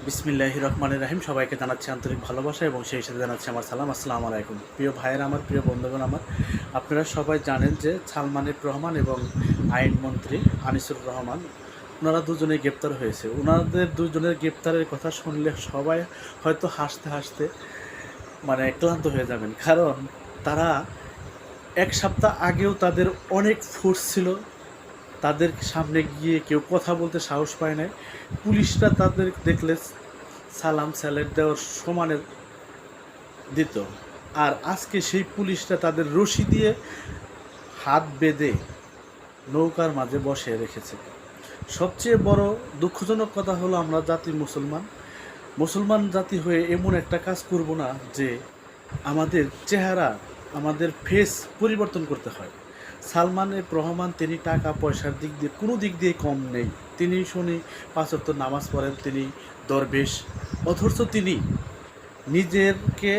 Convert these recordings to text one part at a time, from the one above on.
বিসমিল্লাহির রহমানির রহিম। সবাইকে জানাচ্ছি আন্তরিক ভালোবাসা এবং সেই সাথে জানাচ্ছি আমার সালাম, আসসালামু আলাইকুম। প্রিয় ভাইয়েরা আমার, প্রিয় বন্ধুগণ আমার, আপনারা সবাই জানেন যে সালমান এফ রহমান এবং আইনমন্ত্রী আনিসুর রহমান, ওনারা দুজনেই গ্রেপ্তার হয়েছে। ওনাদের দুজনের গ্রেপ্তারের কথা শুনলে সবাই হয়তো হাসতে হাসতে ক্লান্ত হয়ে যাবেন, কারণ তারা এক সপ্তাহ আগেও তাদের অনেক ফোর্স ছিল, তাদের সামনে গিয়ে কেউ কথা বলতে সাহস পায় না। পুলিশরা তাদের দেখলে সালাম স্যালেট দেওয়ার সমানে দিত, আর আজকে সেই পুলিশরা তাদের রশি দিয়ে হাত বেঁধে নৌকার মাঝে বসিয়ে রেখেছে। সবচেয়ে বড় দুঃখজনক কথা হলো, আমরা জাতি মুসলমান জাতি হয়ে এমন একটা কাজ করব না যে আমাদের চেহারা, আমাদের ফেস পরিবর্তন করতে হয়। সালমান এফ রহমান তিনি টাকা পয়সার দিক দিয়ে কোনো দিক দিয়ে কম নেই। তিনি শুনি 5 ওয়াক্ত নামাজ পড়েন, তিনি দরবেশ, অথচ তিনি নিজেকে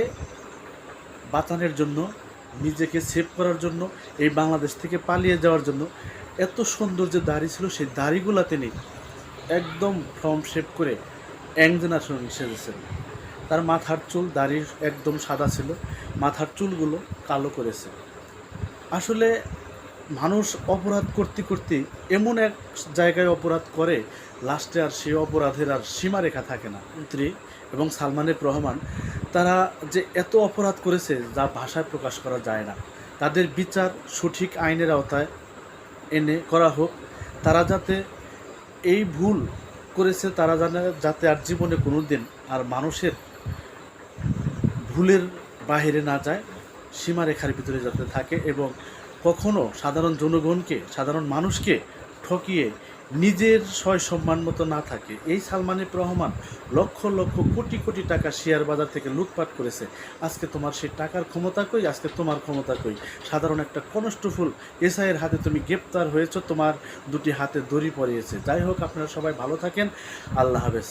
বাঁচানোর জন্য, নিজেকে সেভ করার জন্য, এই বাংলাদেশ থেকে পালিয়ে যাওয়ার জন্য এত সুন্দর যে দাড়ি ছিল, সেই দাড়িগুলো তিনি একদম ফ্রম শেপ করে অ্যাংজেনার সঙ্গে সেজেছেন। তার মাথার চুল, দাড়ি একদম সাদা ছিল, মাথার চুলগুলো কালো করেছে। আসলে মানুষ অপরাধ করতে করতে এমন এক জায়গায় অপরাধ করে, লাস্টে আর সেই অপরাধের আর সীমারেখা থাকে না। মন্ত্রী এবং সালমান এফ রহমান, তারা যে এত অপরাধ করেছে যা ভাষায় প্রকাশ করা যায় না। তাদের বিচার সঠিক আইনের আওতায় এনে করা হোক। তারা যাতে এই ভুল করেছে, তারা যাতে আর জীবনে কোনো দিন আর মানুষের ভুলের বাহিরে না যায়, সীমারেখার ভিতরে যাতে থাকে এবং কখনো সাধারণ জনগণকে, সাধারণ মানুষকে ঠকিয়ে নিজের সয় সম্মান মতো না থাকে। এই সালমান এফ রহমান লক্ষ লক্ষ কোটি কোটি টাকা শেয়ার বাজার থেকে লুটপাট করেছে। আজকে তোমার সেই টাকার ক্ষমতা কই? আজকে তোমার ক্ষমতা কই? সাধারণ একটা কনস্টেবল এসআইয়ের হাতে তুমি গ্রেপ্তার হয়েছ, তোমার দুটি হাতে দড়ি পড়িয়েছে। যাই হোক, আপনারা সবাই ভালো থাকেন। আল্লাহ হাফেজ।